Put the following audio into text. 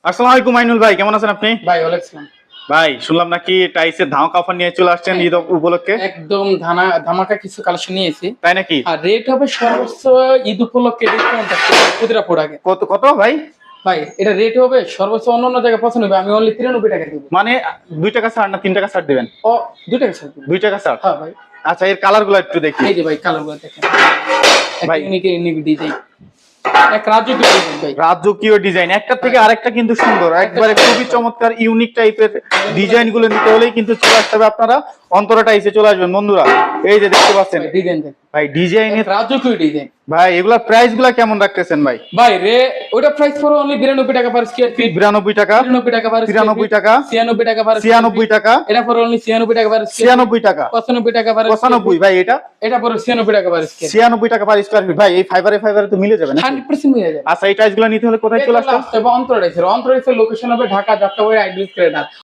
আসসালামু আলাইকুম আইনুল ভাই, কেমন আছেন আপনি? ভাই ওয়ালাইকুম। ভাই শুনলাম নাকি টাইসের ধামাকা অফার নিয়ে চলে আসছেন ঈদ উপলক্ষে, একদম ধামাকা কিছু কালেকশন নিয়েছি। তাই নাকি? আর রেট হবে সর্বোচ্চ ঈদ উপলক্ষে ডিসকাউন্ট থাকছে প্রতিটা প্রোডাক্টে। কত কত ভাই? ভাই এটা রেট হবে সর্বোচ্চ অন্য জায়গায় 95, আমি অনলি 93 টাকা দেব। মানে 2 টাকা ছাড় না 3 টাকা ছাড় দিবেন? ও 2 টাকা ছাড় দেব। 2 টাকা ছাড়। হ্যাঁ ভাই। আচ্ছা, এর কালার গুলো একটু দেখি। এই যে ভাই কালারগুলো দেখেন, ভাই একটা ইউনিক ডিজাইন, এক রাজকীয় ডিজাইন ভাই। রাজকীয় ডিজাইন, একটা থেকে আরেকটা কিন্তু সুন্দর, একবারে খুবই চমৎকার ইউনিক টাইপের ডিজাইন গুলো নিতে হলেই কিন্তু চলে আসতে হবে আপনারা অন্তরা টাইসে চলে আসবেন বন্ধুরা। এই যে দেখতে পাচ্ছেন ডিজাইন দেখেন ভাই, ডিজাইনের রাজকীয় ডিজাইন। ভাই এগুলা প্রাইস গুলা কেমন রাখতেছেন ভাই? ভাই ওটা প্রাইস পড়ো অনলি 92 টাকা পার স্কয়ার ফিট। 92 টাকা, 93 টাকা পার 93 টাকা, 96 টাকা পার 96 টাকা, এটা পড়ো অনলি 96 টাকা পার 96 টাকা, 95 টাকা পার 95 ভাই, এটা পড়ো 96 টাকা পার স্কয়ার। 96 টাকা পার স্কয়ার ফিট। ভাই এই ফাইবারে তো মিলে যাবে না? 100% মিলে যাবে। আচ্ছা, এই টাইলস গুলো নিতে হলে কোথায় চলে আসতে হবে? অন্তরাইসের লোকেশন হবে ঢাকা যাত্রাবাড়ি আইডিএস ক্রেডার।